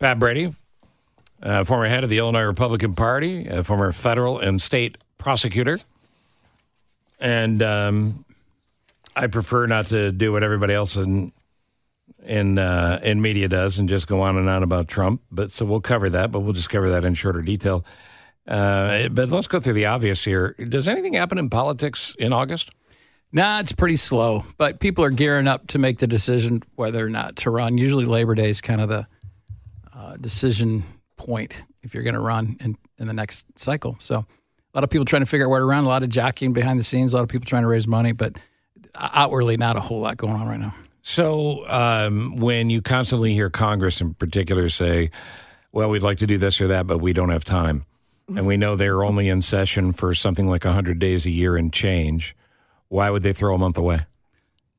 Pat Brady, former head of the Illinois Republican Party, former federal and state prosecutor. And I prefer not to do what everybody else in media does and just go on and on about Trump. So we'll cover that, but we'll just cover that in shorter detail. But let's go through the obvious here. Does anything happen in politics in August? Nah, it's pretty slow, but people are gearing up to make the decision whether or not to run. Usually Labor Day is kind of the decision point if you're going to run in the next cycle. So a lot of people trying to figure out where to run, a lot of jockeying behind the scenes, a lot of people trying to raise money, but outwardly not a whole lot going on right now. So when you constantly hear Congress in particular say, well, we'd like to do this or that, but we don't have time, and we know they're only in session for something like 100 days a year and change, why would they throw a month away?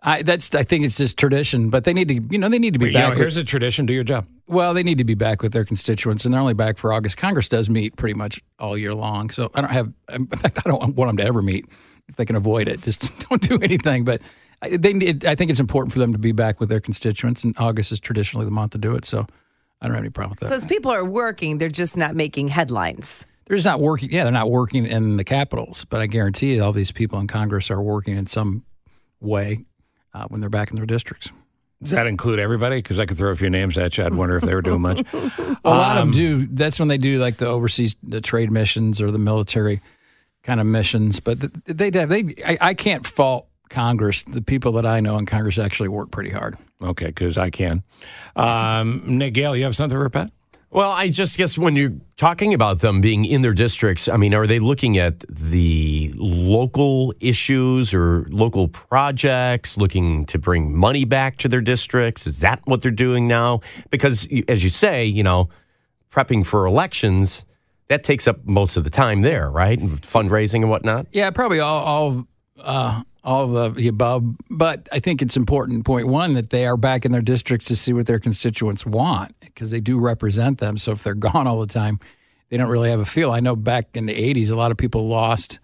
I think it's just tradition, but they need to be back. Here's a tradition. Do your job. Well, they need to be back with their constituents, and they're only back for August. Congress does meet pretty much all year long, so in fact, I don't want them to ever meet if they can avoid it. Just don't do anything. But I think it's important for them to be back with their constituents, and August is traditionally the month to do it. So I don't have any problem with that. So as people are working, they're just not making headlines. They're just not working. Yeah, they're not working in the capitals, but I guarantee you all these people in Congress are working in some way when they're back in their districts. Does that include everybody? Because I could throw a few names at you. I'd wonder if they were doing much. A lot of them do. That's when they do like the overseas the trade missions or the military kind of missions. But I can't fault Congress. The people that I know in Congress actually work pretty hard. Okay, because I can. Nick Gale, you have something for Pat? Well, I just guess when you're talking about them being in their districts, I mean, are they looking at the local issues or local projects, looking to bring money back to their districts? Is that what they're doing now? Because, as you say, prepping for elections, that takes up most of the time there, right? Fundraising and whatnot. Yeah, probably all of the above. But I think it's important, point one, that they are back in their districts to see what their constituents want, because they do represent them. So if they're gone all the time, they don't really have a feel. I know back in the 80s, a lot of people lost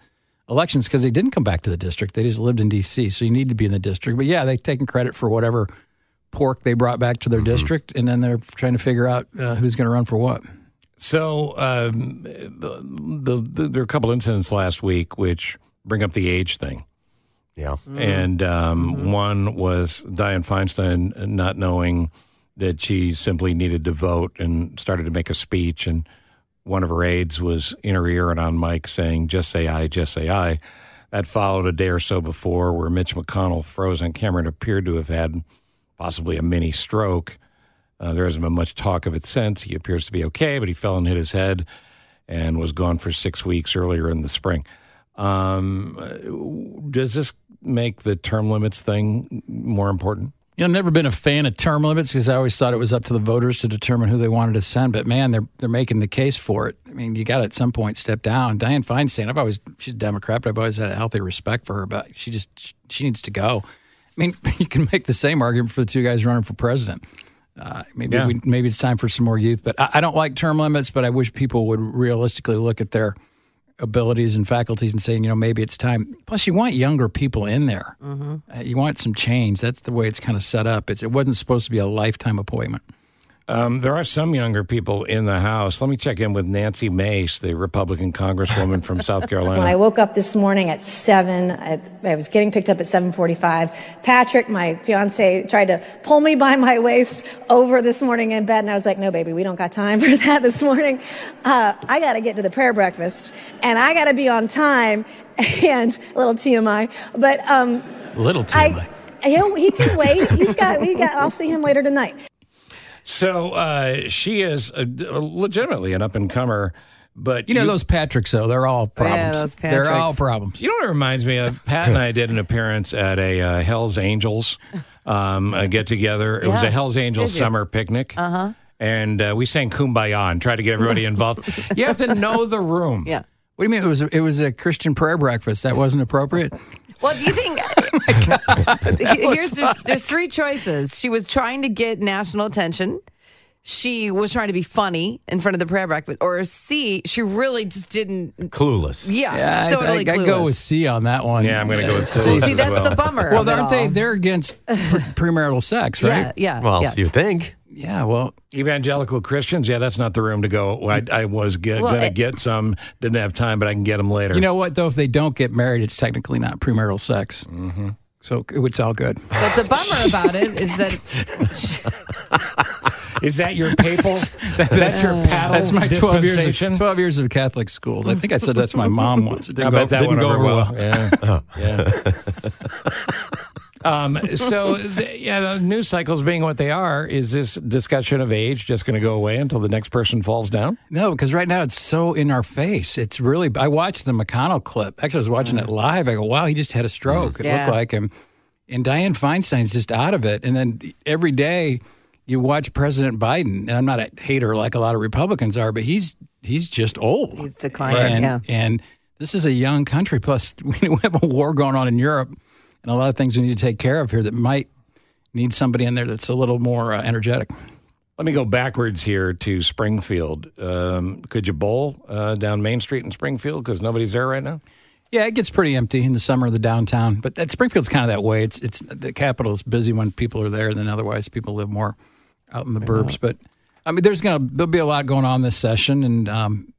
elections because they didn't come back to the district. They just lived in D.C., so you need to be in the district. But, yeah, they've taken credit for whatever pork they brought back to their district, and then they're trying to figure out who's going to run for what. So there are a couple incidents last week which bring up the age thing. Yeah. And one was Dianne Feinstein not knowing that she simply needed to vote and started to make a speech. And one of her aides was in her ear and on mic saying, just say aye, just say aye. That followed a day or so before where Mitch McConnell froze on camera and appeared to have had possibly a mini stroke. There hasn't been much talk of it since. He appears to be okay, but he fell and hit his head and was gone for 6 weeks earlier in the spring. Does this make the term limits thing more important? I've never been a fan of term limits because I always thought it was up to the voters to determine who they wanted to send. But, man, they're making the case for it. I mean, you got to at some point step down. Dianne Feinstein, she's a Democrat, but I've always had a healthy respect for her. But she needs to go. I mean, you can make the same argument for the two guys running for president. Maybe it's time for some more youth. But I don't like term limits, but I wish people would realistically look at their abilities and faculties and saying, maybe it's time. Plus, you want younger people in there. Mm-hmm. You want some change. That's the way it's kind of set up. It wasn't supposed to be a lifetime appointment. There are some younger people in the House. Let me check in with Nancy Mace, the Republican Congresswoman from South Carolina. When I woke up this morning at 7, I was getting picked up at 7:45. Patrick, my fiance, tried to pull me by my waist over this morning in bed, and I was like, no, baby, we don't got time for that this morning. I got to get to the prayer breakfast, and I got to be on time, and a little TMI. But little TMI. He can wait. I'll see him later tonight. So she is legitimately an up-and-comer, but... those Patricks, though, they're all problems. Yeah, those Patricks. They're all problems. You know what it reminds me of? Pat and I did an appearance at a Hells Angels get-together. It was a Hells Angels summer picnic. Uh-huh. And we sang Kumbaya and tried to get everybody involved. You have to know the room. Yeah. What do you mean? It was a Christian prayer breakfast. That wasn't appropriate? Well, do you think... There's three choices. She was trying to get national attention. She was trying to be funny in front of the prayer breakfast. Or C, she really just didn't... Clueless. Yeah, totally clueless. I'd go with C on that one. Yeah, I'm going to go with C. See, that's the bummer. Well, aren't they? They're against premarital sex, right? Yeah. Well, you think. Yeah, well, evangelical Christians, that's not the room to go. I was going to get some, didn't have time, but I can get them later. You know what, though? If they don't get married, it's technically not premarital sex. Mm-hmm. So it's all good. But the bummer about it is that... Is that your papal? That's your paddle. That's my 12 years of Catholic schools. I think I said that to my mom once. It didn't bet that didn't went go over well. Yeah. The news cycles being what they are, is this discussion of age just going to go away until the next person falls down? No, because right now it's so in our face. It's really. I watched the McConnell clip. Actually, I was watching it live. I go, wow, he just had a stroke. It looked like him. And Dianne Feinstein's just out of it. And then every day you watch President Biden, and I'm not a hater like a lot of Republicans are, but he's just old. He's declining, And this is a young country. Plus, we have a war going on in Europe, and a lot of things we need to take care of here that might need somebody in there that's a little more energetic. Let me go backwards here to Springfield. Could you bowl down Main Street in Springfield because nobody's there right now? Yeah, it gets pretty empty in the summer of the downtown, but that Springfield's kind of that way. It's the capital's busy when people are there, then otherwise people live more out in the burbs. But I mean, there'll be a lot going on this session, and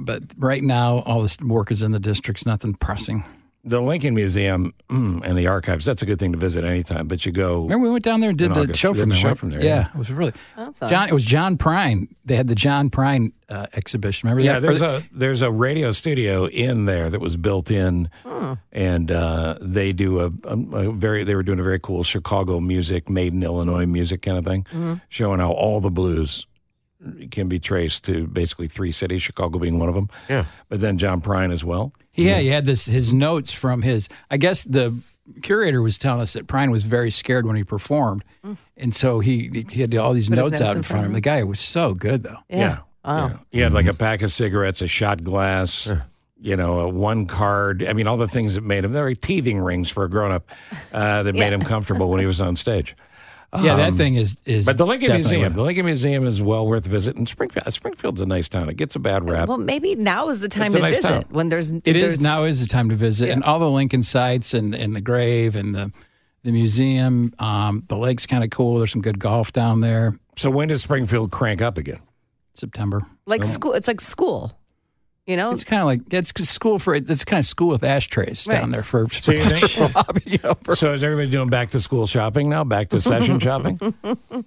but right now all this work is in the districts, nothing pressing. The Lincoln Museum and the archives, that's a good thing to visit anytime, but you go... Remember we went down there and did the show from there? Yeah, it was really... It was John Prine. They had the John Prine exhibition. Remember that? Yeah, there's a radio studio in there that was built in, and they do they were doing a very cool Chicago music, made in Illinois music kind of thing, showing how all the blues can be traced to basically 3 cities, Chicago being one of them. Yeah. But then John Prine as well. Yeah, he had his notes from I guess the curator was telling us that Prine was very scared when he performed. And so he had all these notes out in front of him. The guy was so good, though. Yeah. Wow. Yeah. He had like a pack of cigarettes, a shot glass, a 1 card. I mean, all the things that made him, they were teething rings for a grown-up that made him comfortable when he was on stage. Yeah, that thing is. But the Lincoln Museum is well worth visiting. Springfield's a nice town. It gets a bad rap. Well, maybe now is the time to visit town. when there's. Now is the time to visit, and all the Lincoln sites and the grave and the museum. The lake's kind of cool. There's some good golf down there. So when does Springfield crank up again? September. Like school. It's like school. It's kind of like it's kind of school with ashtrays down there for. So So is everybody doing back to school shopping now? Back to session shopping?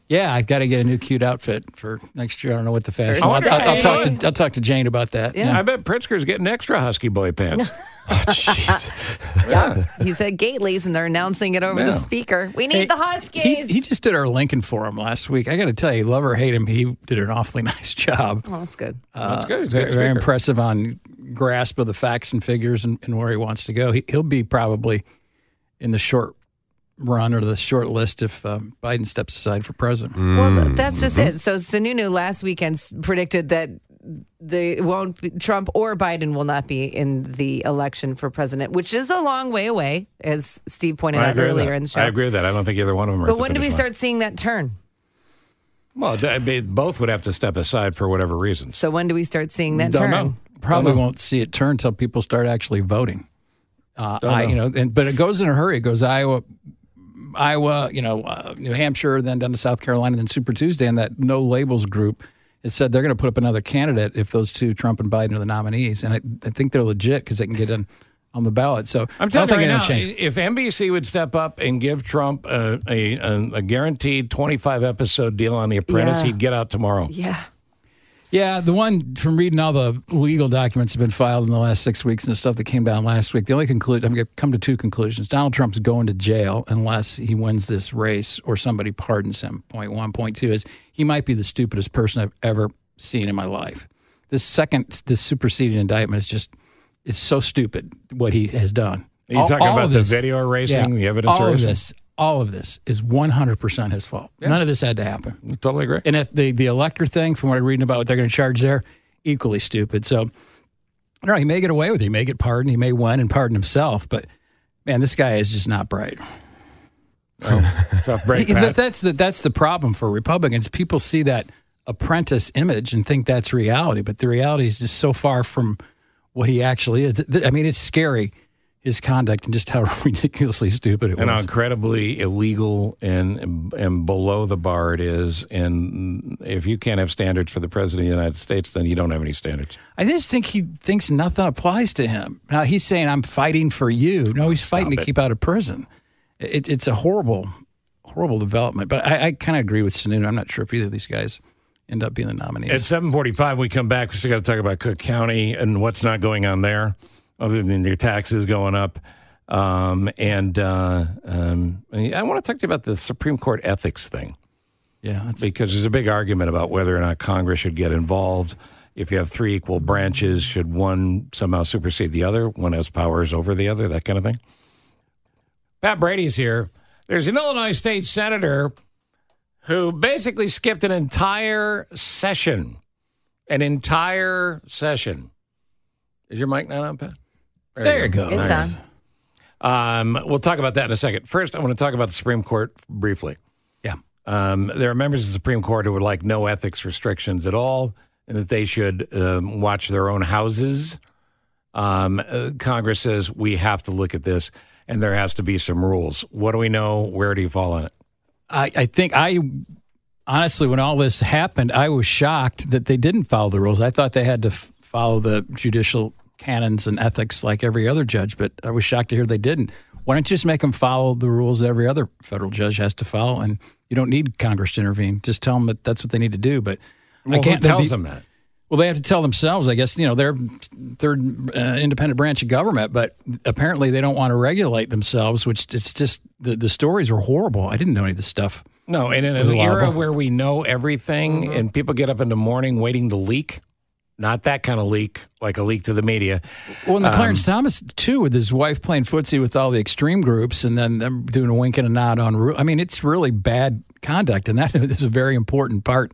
Yeah, I've got to get a new cute outfit for next year. I don't know what the fashion. I'll talk to Jane about that. Yeah. I bet Pritzker's getting extra husky boy pants. Oh, jeez. Yeah, he's at Gately's and they're announcing it over the speaker. We need the Huskies. He just did our Lincoln Forum last week. I got to tell you, love or hate him, he did an awfully nice job. Oh, that's good. That's good. He's very impressive on grasp of the facts and figures and where he wants to go. He'll be probably in the short run or the short list if Biden steps aside for president. Well, that's just it. So Sununu last weekend predicted that Trump or Biden will not be in the election for president, which is a long way away, as Steve pointed out earlier in the show. I agree with that. I don't think either one of them are. But when do we start seeing that turn? Well, both would have to step aside for whatever reason. So when do we start seeing that Don't turn? know. Probably won't see it turn until people start actually voting. But it goes in a hurry. It goes Iowa, New Hampshire, then down to South Carolina, then Super Tuesday, and that No Labels group has said they're going to put up another candidate if those two, Trump and Biden, are the nominees. And I think they're legit because they can get in on the ballot. So I'm telling you right now, if NBC would step up and give Trump a guaranteed 25-episode deal on The Apprentice, he'd get out tomorrow. Yeah. Yeah, the one from reading all the legal documents that have been filed in the last 6 weeks and the stuff that came down last week, the only conclusion, I'm going to come to 2 conclusions. Donald Trump's going to jail unless he wins this race or somebody pardons him. Point 1. Point 2 is he might be the stupidest person I've ever seen in my life. This superseding indictment is so stupid what he has done. Are you talking about the video erasing, the evidence erasing? All of this is 100% his fault. Yeah. None of this had to happen. I totally agree. And if the elector thing, from what I'm reading about what they're going to charge there, equally stupid. So, I don't know, he may get away with it. He may get pardoned. He may win and pardon himself. But, man, this guy is just not bright. Tough break, Pat. But that's the problem for Republicans. People see that apprentice image and think that's reality. But the reality is just so far from what he actually is. I mean, it's scary. his conduct and just how ridiculously stupid it and how was. incredibly illegal and below the bar it is. And if you can't have standards for the president of the United States, then you don't have any standards. I just think he thinks nothing applies to him. Now, he's saying, I'm fighting for you. No, he's fighting to keep out of prison. It's a horrible development. But I kind of agree with Sununu. I'm not sure if either of these guys end up being the nominees. At 7:45, we come back. We still got to talk about Cook County and what's not going on there, other than their taxes going up. I want to talk to you about the Supreme Court ethics thing. Yeah, because there's a big argument about whether or not Congress should get involved. If you have three equal branches, should one somehow supersede the other? One has powers over the other, that kind of thing. Pat Brady's here. There's an Illinois state senator who basically skipped an entire session. An entire session. Is your mic not on, Pat? There you go. It's nice. On. We'll talk about that in a second. First, I want to talk about the Supreme Court briefly. Yeah. There are members of the Supreme Court who would like no ethics restrictions at all, and that they should watch their own houses. Congress says we have to look at this, and there has to be some rules. What do we know? Where do you fall on it? I think honestly, when all this happened, I was shocked that they didn't follow the rules. I thought they had to follow the judicial canons and ethics like every other judge, but I was shocked to hear they didn't. Why don't you just make them follow the rules that every other federal judge has to follow, and you don't need Congress to intervene. Just tell them that that's what they need to do. But I can't tell them that. Well, they have to tell themselves, I guess. They're third independent branch of government, but apparently they don't want to regulate themselves, which it's just the stories are horrible. I didn't know any of this stuff. No, and in an era where we know everything and people get up in the morning waiting to leak, not that kind of leak, like a leak to the media. Well, and the Clarence Thomas, too, with his wife playing footsie with all the extreme groups and then them doing a wink and a nod on. I mean, it's really bad conduct, and that is a very important part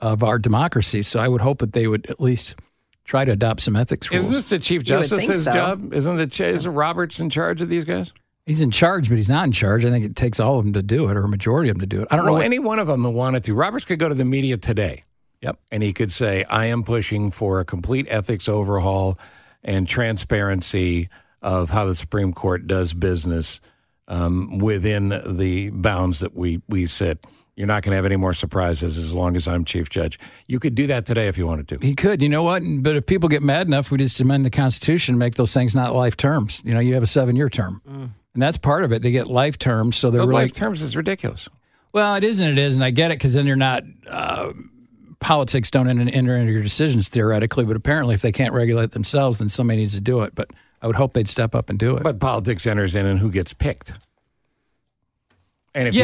of our democracy. So I would hope that they would at least try to adopt some ethics rules. Isn't this the Chief Justice's job? Isn't Roberts in charge of these guys? He's in charge, but he's not in charge. I think it takes all of them to do it, or a majority of them to do it. I don't know. Any one of them that wanted to. Roberts could go to the media today. Yep. And he could say, I am pushing for a complete ethics overhaul and transparency of how the Supreme Court does business within the bounds that we set. You're not going to have any more surprises as long as I'm chief judge. You could do that today if you wanted to. He could. You know what? But if people get mad enough, we just amend the Constitution and make those things not life terms. You have a 7-year term. And that's part of it. They get life terms, so they're life terms is ridiculous. Well, it is and it isn't. I get it, because then you're not politics don't enter into your decisions theoretically, but apparently if they can't regulate themselves, then somebody needs to do it. But I would hope they'd step up and do it. But politics enters in and who gets picked. And if you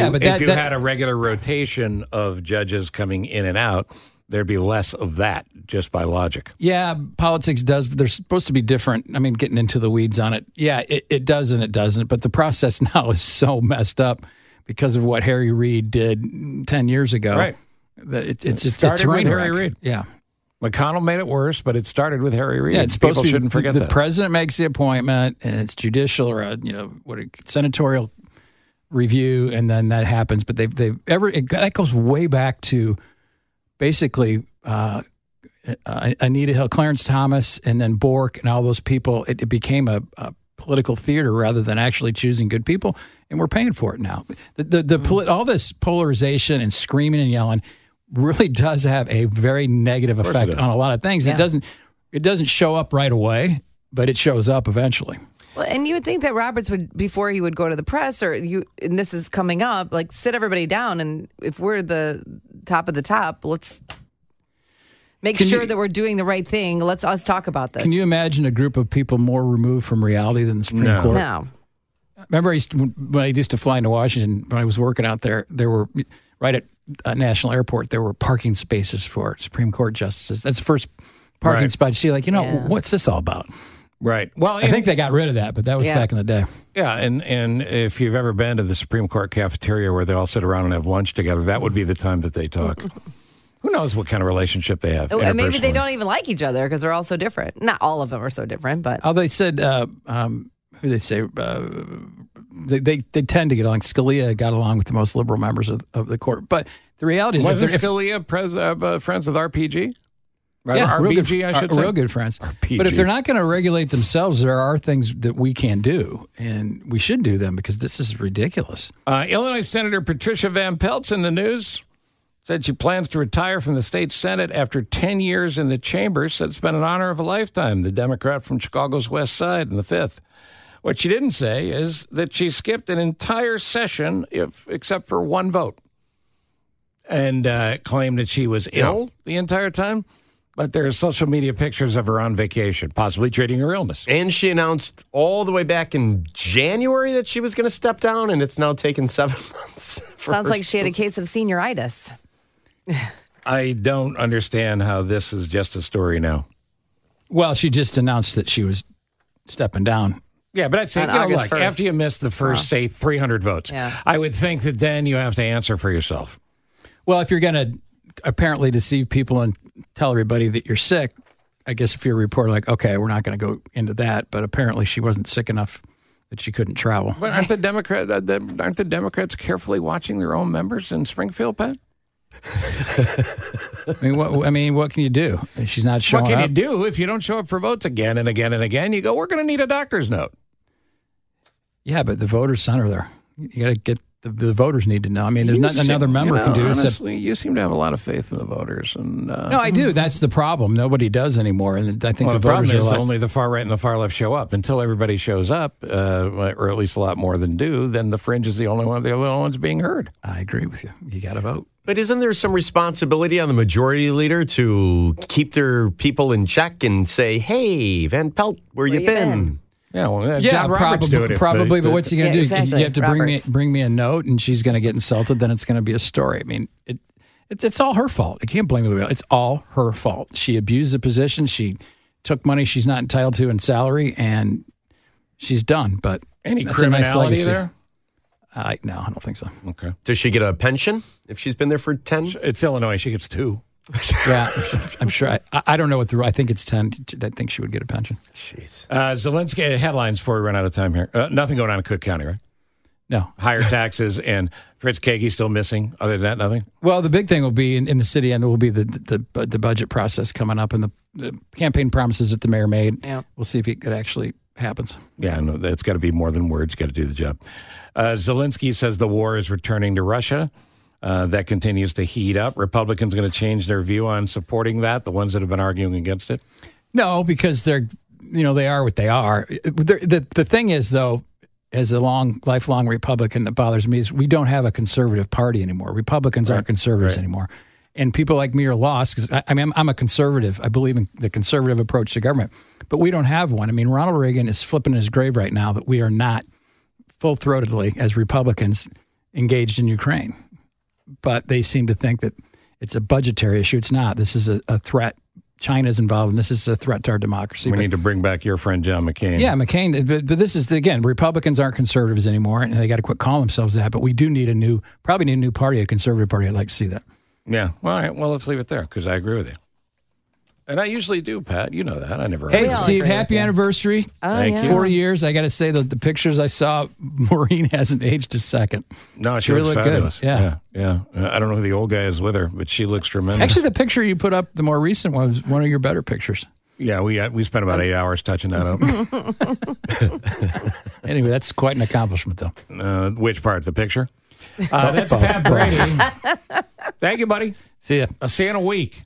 had a regular rotation of judges coming in and out, there'd be less of that just by logic. Yeah, politics does, but they're supposed to be different. I mean, getting into the weeds on it. Yeah, it does and it doesn't. But the process now is so messed up because of what Harry Reid did 10 years ago. Right. It started with Harry Reid. Yeah. McConnell made it worse, but it started with Harry Reid. Yeah, it's supposed to be shouldn't forget the that. president makes the appointment, and it's judicial or a senatorial review, and then that happens. But that goes way back to basically Anita Hill, Clarence Thomas, and then Bork, and all those people. It became a political theater rather than actually choosing good people, and we're paying for it now. All this polarization and screaming and yelling really does have a very negative effect on a lot of things. Yeah. It doesn't show up right away, but it shows up eventually. Well, and you would think that Roberts would, before he would go to the press, and this is coming up, like sit everybody down, and if we're the top of the top, let's make sure that we're doing the right thing. Let's us talk about this. Can you imagine a group of people more removed from reality than the Supreme Court? No. Remember, when I used to fly into Washington, when I was working out there were, right at a national airport, there were parking spaces for Supreme Court justices. That's the first parking spot. You see, what's this all about? Right. Well, I think they got rid of that, but that was back in the day. Yeah, and if you've ever been to the Supreme Court cafeteria where they all sit around and have lunch together, that would be the time that they talk. Who knows what kind of relationship they have? Maybe they don't even like each other because they're all so different. Not all of them are so different, but they said who they say they tend to get along. Scalia got along with the most liberal members of the court, but the reality is, wasn't Scalia friends with RPG? Right? Yeah, RBG, I should say. Real good friends. RPG. But if they're not going to regulate themselves, there are things that we can do, and we should do them because this is ridiculous. Illinois Senator Patricia Van Pelt's in the news. Said she plans to retire from the state Senate after 10 years in the chamber. Said it's been an honor of a lifetime. The Democrat from Chicago's West Side in the 5th. What she didn't say is that she skipped an entire session except for one vote and claimed that she was ill the entire time. But there are social media pictures of her on vacation, possibly treating her illness. And she announced all the way back in January that she was going to step down, and it's now taken 7 months. Sounds like she had a case of senioritis. I don't understand how this is just a story now. Well, she just announced that she was stepping down. Yeah, but I'd say, On August 1st. after you miss the first, say, 300 votes, I would think that then you have to answer for yourself. Well, if you're going to apparently deceive people and tell everybody that you're sick, I guess if you're a reporter, like, okay, we're not going to go into that, but apparently she wasn't sick enough that she couldn't travel. But aren't the Democrats carefully watching their own members in Springfield, Pat? I mean, what can you do? She's not showing up. What can you do if you don't show up for votes again and again and again? You go, we're going to need a doctor's note. Yeah, but the voters center there. You got to get the voters need to know. I mean, there's not another member can do. Honestly, you seem to have a lot of faith in the voters. And no, I do. That's the problem. Nobody does anymore. And I think the problem voters is are only the far right and the far left show up. Until everybody shows up, or at least a lot more than do, then the fringe is the only ones being heard. I agree with you. You got to vote. But isn't there some responsibility on the majority leader to keep their people in check and say, hey, Van Pelt, where you been? Yeah, well, John Roberts do it. Probably, but what's he going to do? Exactly. You have to bring me a note, and she's going to get insulted. Then it's going to be a story. I mean, it's all her fault. I can't blame her. It's all her fault. She abused the position. She took money she's not entitled to in salary, and she's done. But any that's a nice criminality legacy there? No, I don't think so. Okay. Does she get a pension if she's been there for 10? It's Illinois. She gets 2. Yeah, I'm sure. I don't know what I think it's 10. I think she would get a pension. Jeez. Zelensky, headlines before we run out of time here. Nothing going on in Cook County, right? No. Higher taxes and Fritz Kagi still missing. Other than that, nothing? Well, the big thing will be in the city, and there will be the budget process coming up and the campaign promises that the mayor made. Yeah. We'll see if it actually happens. Yeah, no, it's got to be more than words. Got to do the job. Zelensky says the war is returning to Russia. That continues to heat up. Republicans going to change their view on supporting that, the ones that have been arguing against it? No, because they are what they are. The thing is, though, as a lifelong Republican, that bothers me is we don't have a conservative party anymore. Republicans aren't conservatives anymore. And people like me are lost because I'm a conservative. I believe in the conservative approach to government. But we don't have one. I mean, Ronald Reagan is flipping in his grave right now that we are not full-throatedly, as Republicans, engaged in Ukraine. But they seem to think that it's a budgetary issue. It's not. This is a threat. China's involved, and this is a threat to our democracy. We need to bring back your friend John McCain. Yeah, McCain. But this is, again, Republicans aren't conservatives anymore, and they got to quit calling themselves that. But we do need a new party, a conservative party. I'd like to see that. Yeah. Well, all right. Well, let's leave it there because I agree with you. And I usually do, Pat. You know that. I never. Hey, Steve, happy anniversary. Thank you. 4 years. I got to say, the pictures I saw, Maureen hasn't aged a second. No, she looks really fabulous. Good. Yeah. I don't know who the old guy is with her, but she looks tremendous. Actually, the picture you put up, the more recent one, was one of your better pictures. Yeah, we spent about 8 hours touching that up. Anyway, that's quite an accomplishment, though. Which part? The picture? That's Pat Brady. Thank you, buddy. See ya. I'll see you in a week.